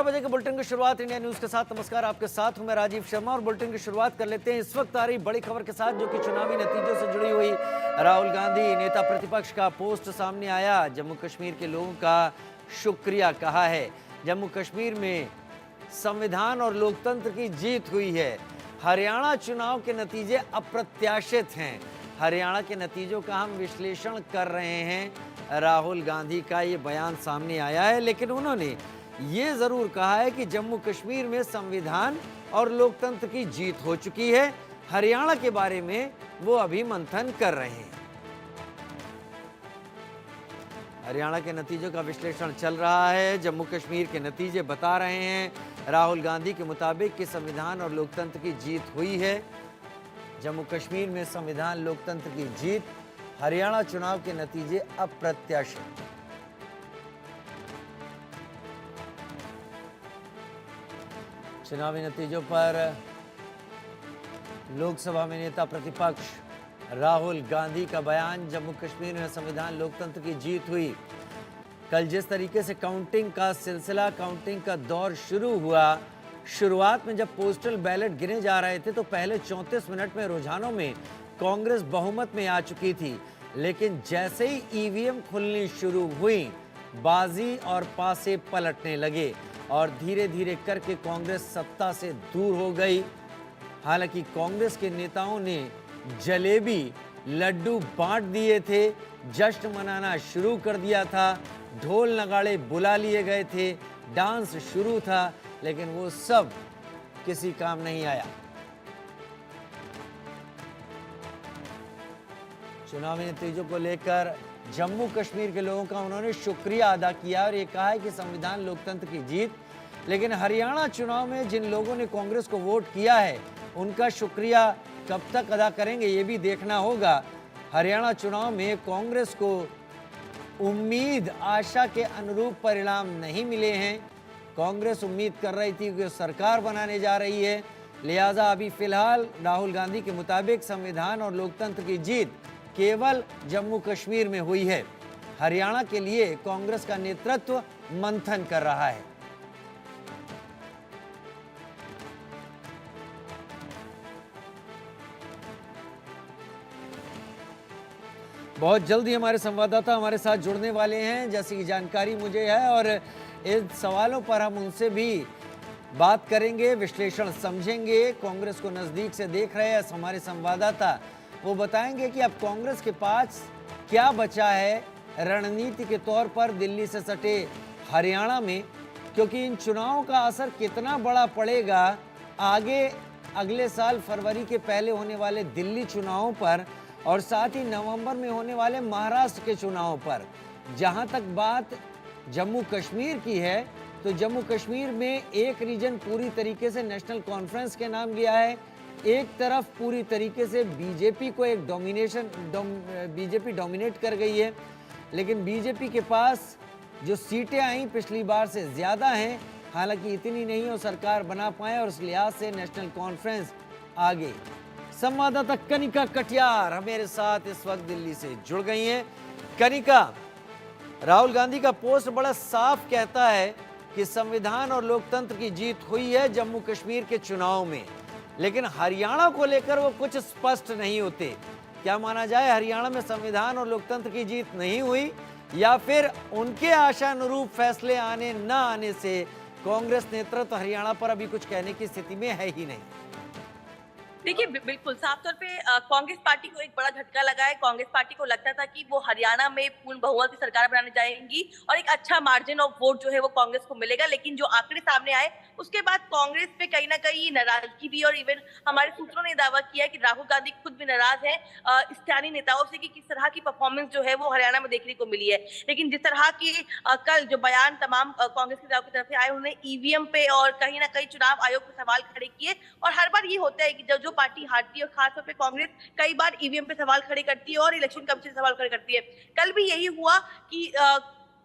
बजे के बुलेटिन की शुरुआत इंडिया न्यूज के साथ। नमस्कार, आपके साथ हूं मैं राजीव शर्मा और बुलेटिन की शुरुआत कर लेते हैं इस वक्त आ रही बड़ी खबर के साथ, जो कि चुनावी नतीजों से जुड़ी हुई। राहुल गांधी नेता प्रतिपक्ष का पोस्ट सामने आया। जम्मू कश्मीर के लोगों का शुक्रिया कहा है। जम्मू कश्मीर में संविधान और लोकतंत्र की जीत हुई है। हरियाणा चुनाव के नतीजे अप्रत्याशित हैं। हरियाणा के नतीजों का हम विश्लेषण कर रहे हैं। राहुल गांधी का ये बयान सामने आया है, लेकिन उन्होंने ये जरूर कहा है कि जम्मू कश्मीर में संविधान और लोकतंत्र की जीत हो चुकी है। हरियाणा के बारे में वो अभी मंथन कर रहे हैं। हरियाणा के नतीजों का विश्लेषण चल रहा है। जम्मू कश्मीर के नतीजे बता रहे हैं राहुल गांधी के मुताबिक कि संविधान और लोकतंत्र की जीत हुई है। जम्मू कश्मीर में संविधान लोकतंत्र की जीत, हरियाणा चुनाव के नतीजे अप्रत्याशित। चुनावी नतीजों पर लोकसभा में नेता प्रतिपक्ष राहुल गांधी का बयान। जम्मू कश्मीर में संविधान लोकतंत्र की जीत हुई। कल जिस तरीके से काउंटिंग का सिलसिला, काउंटिंग का दौर शुरू हुआ, शुरुआत में जब पोस्टल बैलेट गिने जा रहे थे तो पहले 34 मिनट में रुझानों में कांग्रेस बहुमत में आ चुकी थी, लेकिन जैसे ही ईवीएम खुलनी शुरू हुई, बाजी और पासे पलटने लगे और धीरे धीरे करके कांग्रेस सत्ता से दूर हो गई। हालांकि कांग्रेस के नेताओं ने जलेबी लड्डू बांट दिए थे, जश्न मनाना शुरू कर दिया था, ढोल नगाड़े बुला लिए गए थे, डांस शुरू था, लेकिन वो सब किसी काम नहीं आया। चुनावी नतीजों को लेकर जम्मू कश्मीर के लोगों का उन्होंने शुक्रिया अदा किया और ये कहा है कि संविधान लोकतंत्र की जीत। लेकिन हरियाणा चुनाव में जिन लोगों ने कांग्रेस को वोट किया है, उनका शुक्रिया कब तक अदा करेंगे ये भी देखना होगा। हरियाणा चुनाव में कांग्रेस को उम्मीद, आशा के अनुरूप परिणाम नहीं मिले हैं। कांग्रेस उम्मीद कर रही थी कि सरकार बनाने जा रही है, लिहाजा अभी फिलहाल राहुल गांधी के मुताबिक संविधान और लोकतंत्र की जीत केवल जम्मू कश्मीर में हुई है। हरियाणा के लिए कांग्रेस का नेतृत्व मंथन कर रहा है। बहुत जल्द ही हमारे संवाददाता हमारे साथ जुड़ने वाले हैं, जैसी जानकारी मुझे है, और इन सवालों पर हम उनसे भी बात करेंगे, विश्लेषण समझेंगे। कांग्रेस को नजदीक से देख रहे हैं हमारे संवाददाता, वो बताएंगे कि अब कांग्रेस के पास क्या बचा है रणनीति के तौर पर दिल्ली से सटे हरियाणा में, क्योंकि इन चुनावों का असर कितना बड़ा पड़ेगा आगे अगले साल फरवरी के पहले होने वाले दिल्ली चुनावों पर, और साथ ही नवंबर में होने वाले महाराष्ट्र के चुनावों पर। जहां तक बात जम्मू कश्मीर की है, तो जम्मू कश्मीर में एक रीजन पूरी तरीके से नेशनल कॉन्फ्रेंस के नाम गया है, एक तरफ पूरी तरीके से बीजेपी को एक बीजेपी डोमिनेट कर गई है, लेकिन बीजेपी के पास जो सीटें आई पिछली बार से ज़्यादा हैं, हालांकि इतनी नहीं हो सरकार बना पाए, और इस लिहाज से नेशनल कॉन्फ्रेंस आगे। संवाददाता कनिका कटियार हमारे साथ इस वक्त दिल्ली से जुड़ गई हैं। कनिका, राहुल गांधी का पोस्ट बड़ा साफ कहता है कि संविधान और लोकतंत्र की जीत हुई है जम्मू कश्मीर के चुनाव में, लेकिन हरियाणा को लेकर वो कुछ स्पष्ट नहीं होते। क्या माना जाए, हरियाणा में संविधान और लोकतंत्र की जीत नहीं हुई, या फिर उनके आशानुरूप फैसले आने न आने से कांग्रेस नेतृत्व हरियाणा पर अभी कुछ कहने की स्थिति में है ही नहीं? देखिए, बिल्कुल साफ तौर पे कांग्रेस पार्टी को एक बड़ा झटका लगा है। कांग्रेस पार्टी को लगता था कि वो हरियाणा में पूर्ण बहुमत की सरकार बनाने जाएंगी और एक अच्छा मार्जिन ऑफ वोट जो है वो कांग्रेस को मिलेगा, लेकिन जो आंकड़े सामने आए उसके बाद कांग्रेस पे कहीं ना कहीं नाराजगी भी, और इवन हमारे सूत्रों ने दावा किया है कि राहुल गांधी खुद भी नाराज है स्थानीय नेताओं से कि किस तरह की परफॉर्मेंस जो है वो हरियाणा में देखने को मिली है। लेकिन जिस तरह की कल जो बयान तमाम कांग्रेस के नेताओं की तरफ से आए, उन्होंने ईवीएम पे और कहीं ना कहीं चुनाव आयोग पे सवाल खड़े किए, और हर बार ये होता है कि जो पार्टी हारती है, और खासतौर पे कांग्रेस कई बार ईवीएम पे सवाल खड़े करती है और इलेक्शन कमीशन से सवाल खड़े करती है। कल भी यही हुआ कि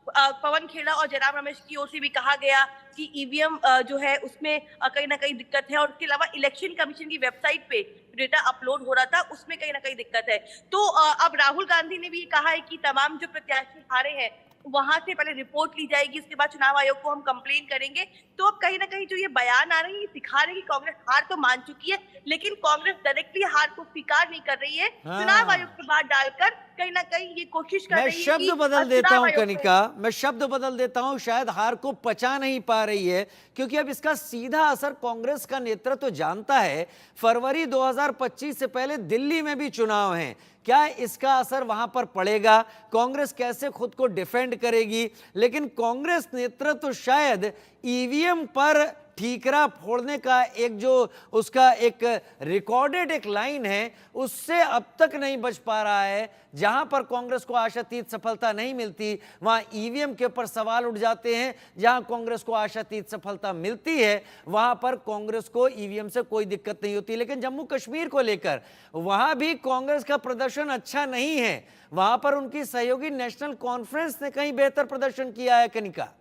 पवन खेड़ा और जयराम रमेश की ओर से भी कहा गया कि ईवीएम जो है उसमें कहीं ना कहीं दिक्कत है, और उसके अलावा इलेक्शन कमीशन की वेबसाइट पे डेटा अपलोड हो रहा था उसमें कहीं ना कहीं दिक्कत है। तो अब राहुल गांधी ने भी कहा है कि तमाम जो प्रत्याशी हारे हैं वहां से पहले रिपोर्ट ली जाएगी, उसके बाद चुनाव आयोग को हम कंप्लेन करेंगे। तो अब कहीं ना कहीं जो ये बयान आ रहे हैं, ये दिखा रहे हैं कि कांग्रेस हार तो मान चुकी है, लेकिन कांग्रेस डायरेक्टली हार को स्वीकार नहीं कर रही है। चुनाव आयोग हाँ, से बात डालकर कहीं ना कहीं ये कोशिश कर मैं रही है शब्द कि बदल देता चुनाव हूं आयोग को। कनिका, मैं शब्द बदल देता हूं, शायद हार को पचा नहीं पा रही है, क्योंकि अब इसका सीधा असर कांग्रेस का नेतृत्व तो जानता है। फरवरी 2025 से पहले दिल्ली में भी चुनाव हैं, क्या इसका असर वहां पर पड़ेगा? कांग्रेस कैसे खुद को डिफेंड करेगी? लेकिन कांग्रेस नेतृत्व तो शायद ईवीएम पर ठीकरा फोड़ने का एक जो उसका एक रिकॉर्डेड एक लाइन है, उससे अब तक नहीं बच पा रहा है। जहां पर कांग्रेस को आशातीत सफलता नहीं मिलती, वहां ईवीएम के ऊपर सवाल उठ जाते हैं। जहां कांग्रेस को आशातीत सफलता मिलती है, वहां पर कांग्रेस को ईवीएम से कोई दिक्कत नहीं होती। लेकिन जम्मू कश्मीर को लेकर वहां भी कांग्रेस का प्रदर्शन अच्छा नहीं है। वहां पर उनकी सहयोगी नेशनल कॉन्फ्रेंस ने कहीं बेहतर प्रदर्शन किया है कनिका।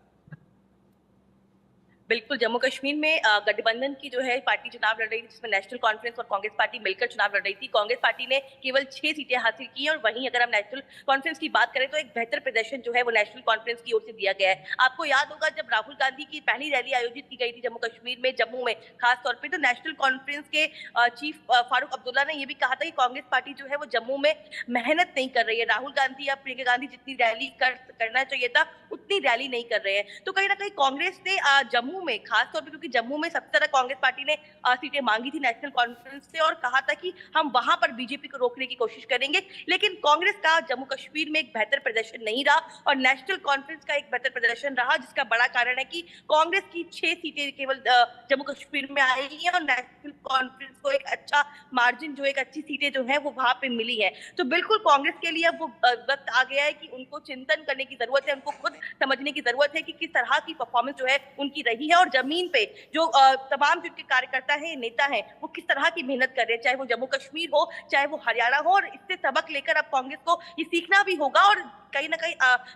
बिल्कुल, जम्मू कश्मीर में गठबंधन की जो है पार्टी चुनाव लड़ रही थी, जिसमें नेशनल कॉन्फ्रेंस और कांग्रेस पार्टी मिलकर चुनाव लड़ रही थी। कांग्रेस पार्टी ने केवल 6 सीटें हासिल की हैं, और वहीं अगर हम नेशनल कॉन्फ्रेंस की बात करें तो एक बेहतर प्रदर्शन जो है वो नेशनल कॉन्फ्रेंस की ओर से दिया गया है। आपको याद होगा, जब राहुल गांधी की पहली रैली आयोजित की गई थी जम्मू कश्मीर में, जम्मू में खास तौर पर, तो नेशनल कॉन्फ्रेंस के चीफ फारूक अब्दुल्ला ने यह भी कहा था कि कांग्रेस पार्टी जो है वो जम्मू में मेहनत नहीं कर रही है। राहुल गांधी या प्रियंका गांधी जितनी रैली करना चाहिए था, उतनी रैली नहीं कर रहे हैं। तो कहीं ना कहीं कांग्रेस ने जम्मू में खासतौर पर, क्योंकि जम्मू में सबसे ज्यादा कांग्रेस पार्टी ने सीटें मांगी थी नेशनल कॉन्फ्रेंस से, और कहा था कि हम वहां पर बीजेपी को रोकने की कोशिश करेंगे। लेकिन कांग्रेस का जम्मू कश्मीर में एक बेहतर प्रदर्शन नहीं रहा, और नेशनल कॉन्फ्रेंस का एक बेहतर प्रदर्शन रहा, जिसका बड़ा कारण है कि कांग्रेस की 6 सीटें केवल जम्मू कश्मीर में आई है, और नेशनल कॉन्फ्रेंस को एक अच्छा मार्जिन, जो एक अच्छी सीटें जो है वो वहां पे मिली है। तो बिल्कुल कांग्रेस के लिए अब वो वक्त आ गया है कि उनको चिंतन करने की जरूरत है, उनको खुद समझने की जरूरत है कि किस तरह की परफॉर्मेंस जो है उनकी रही है, और जमीन पे जो तमाम जिनके कार्यकर्ता हैं, नेता हैं, वो किस तरह की मेहनत कर रहे हैं, चाहे वो जम्मू कश्मीर हो, चाहे वो हरियाणा हो। और इससे सबक लेकर अब कांग्रेस को ये सीखना भी होगा, और कहीं ना कहीं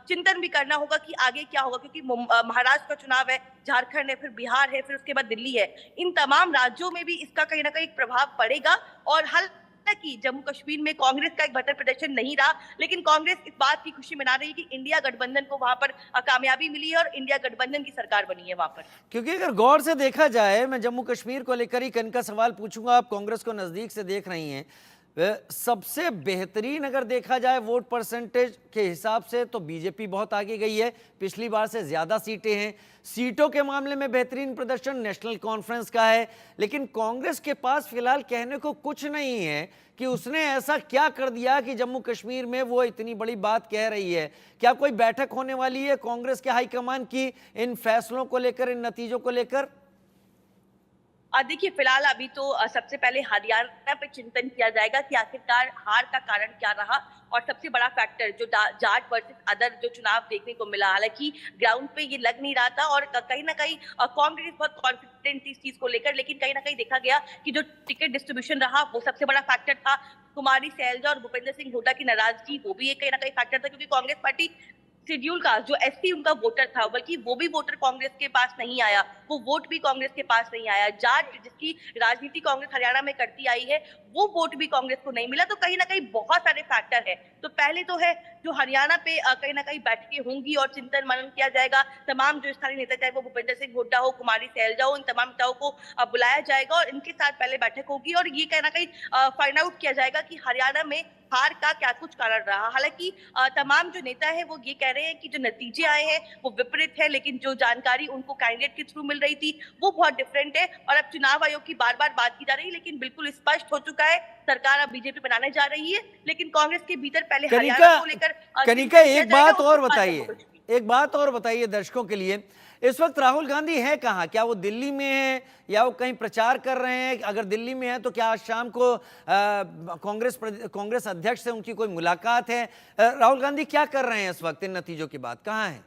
चिंतन भी करना होगा कि आगे क्या होगा, क्योंकि महाराष्ट्र का चुनाव है, झारखंड है, फिर बिहार है, फिर उसके बाद दिल्ली है। इन तमाम राज्यों में भी इसका कहीं ना कहीं प्रभाव पड़ेगा। और कि जम्मू कश्मीर में कांग्रेस का एक बेहतर प्रदर्शन नहीं रहा, लेकिन कांग्रेस इस बात की खुशी मना रही है कि इंडिया गठबंधन को वहां पर कामयाबी मिली है, और इंडिया गठबंधन की सरकार बनी है वहां पर। क्योंकि अगर गौर से देखा जाए, मैं जम्मू कश्मीर को लेकर ही कन का सवाल पूछूंगा, आप कांग्रेस को नजदीक से देख रही हैं। सबसे बेहतरीन अगर देखा जाए वोट परसेंटेज के हिसाब से तो बीजेपी बहुत आगे गई है, पिछली बार से ज्यादा सीटें हैं। सीटों के मामले में बेहतरीन प्रदर्शन नेशनल कॉन्फ्रेंस का है। लेकिन कांग्रेस के पास फिलहाल कहने को कुछ नहीं है कि उसने ऐसा क्या कर दिया कि जम्मू कश्मीर में वो इतनी बड़ी बात कह रही है। क्या कोई बैठक होने वाली है कांग्रेस के हाईकमान की इन फैसलों को लेकर, इन नतीजों को लेकर? देखिए, फिलहाल अभी तो सबसे पहले हरियाणा पे चिंतन किया जाएगा कि आखिरकार हार का कारण क्या रहा, और सबसे बड़ा फैक्टर जो जाट वर्सेस अदर जो चुनाव देखने को मिला। हालांकि ग्राउंड पे ये लग नहीं रहा था, और कहीं ना कहीं कांग्रेस बहुत कॉन्फिडेंट थी इस चीज को लेकर, लेकिन कहीं ना कहीं देखा गया कि जो टिकट डिस्ट्रीब्यूशन रहा वो सबसे बड़ा फैक्टर था। कुमारी सैलजा और भूपेंद्र सिंह हुड्डा की नाराजगी, वो भी एक कहीं ना कहीं फैक्टर था, क्योंकि कांग्रेस पार्टी शेड्यूल का जो एससी उनका वोटर था, बल्कि वो भी वोटर कांग्रेस के पास नहीं आया, वो वोट भी कांग्रेस के पास नहीं आया। जाट जिसकी राजनीति कांग्रेस हरियाणा में करती आई है, वो वोट भी कांग्रेस को नहीं मिला। तो कहीं ना कहीं बहुत सारे फैक्टर है। तो पहले तो है जो हरियाणा पे कहीं ना कहीं बैठकें होंगी और चिंतन मनन किया जाएगा। तमाम जो स्थानीय नेता, चाहे वो भूपेंद्र सिंह हुड्डा हो, कुमारी सैलजा हो, इन तमाम नेताओं को बुलाया जाएगा, और इनके साथ पहले बैठक होगी, और ये कहीं ना कहीं फाइंड आउट किया जाएगा कि हरियाणा में हार का क्या कुछ कारण रहा। हालांकि तमाम जो नेता है वो ये कह रहे हैं कि जो नतीजे आए हैं वो विपरीत है, लेकिन जो जानकारी उनको कैंडिडेट के थ्रू मिल रही थी वो बहुत डिफरेंट है। और अब चुनाव आयोग की बार बार बात की जा रही है, लेकिन बिल्कुल स्पष्ट हो चुका है, सरकार अब बीजेपी बनाने जा रही है, लेकिन कांग्रेस के भीतर पहले हरियाणा को लेकर कनिका एक बात और बताइए, एक बात और बताइए दर्शकों के लिए, इस वक्त राहुल गांधी है कहां? क्या वो दिल्ली में है या वो कहीं प्रचार कर रहे हैं? अगर दिल्ली में है तो क्या आज शाम को कांग्रेस अध्यक्ष से उनकी कोई मुलाकात है? राहुल गांधी क्या कर रहे हैं इस वक्त इन नतीजों के बाद, कहां हैं?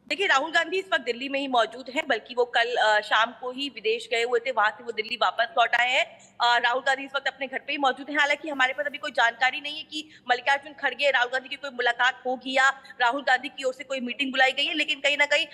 देखिए, राहुल गांधी इस वक्त दिल्ली में ही मौजूद हैं, बल्कि वो कल शाम को ही विदेश गए हुए थे, वहां से वो दिल्ली वापस लौट आए हैं। राहुल गांधी इस वक्त अपने घर पे ही मौजूद हैं। हालांकि हमारे पास अभी कोई जानकारी नहीं है कि मल्लिकार्जुन खड़गे राहुल गांधी की कोई मुलाकात होगी या राहुल गांधी की ओर से कोई मीटिंग बुलाई गई है, लेकिन कहीं ना कहीं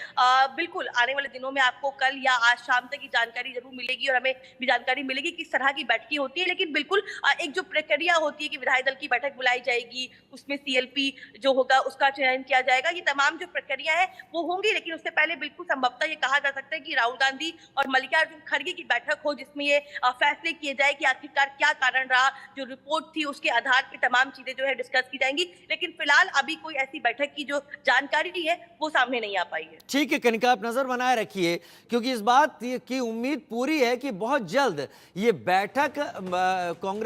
बिल्कुल आने वाले दिनों में आपको कल या आज शाम तक की जानकारी जरूर मिलेगी और हमें भी जानकारी मिलेगी किस तरह की बैठकें होती है। लेकिन बिल्कुल एक जो प्रक्रिया होती है कि विधायक दल की बैठक बुलाई जाएगी, उसमें सीएलपी जो होगा उसका चयन किया जाएगा, ये तमाम जो प्रक्रिया है वो होंगी। लेकिन उससे पहले बिल्कुल संभवतः ये कहा जा सकता है कि राहुल गांधी और मल्लिकार्जुन खड़गे की बैठक हो, जिसमें ये फैसले किए जाए कि आखिरकार क्या कारण रहा, जो रिपोर्ट थी उसके आधार पर तमाम चीजें जो है डिस्कस की जाएंगी। लेकिन फिलहाल अभी कोई ऐसी बैठक की जो जानकारी है वो सामने नहीं आ पाई है। ठीक है कनिका, आप नजर बनाए रखिए, क्योंकि इस बात की उम्मीद पूरी है कि बहुत जल्द ये बैठक कांग्रेस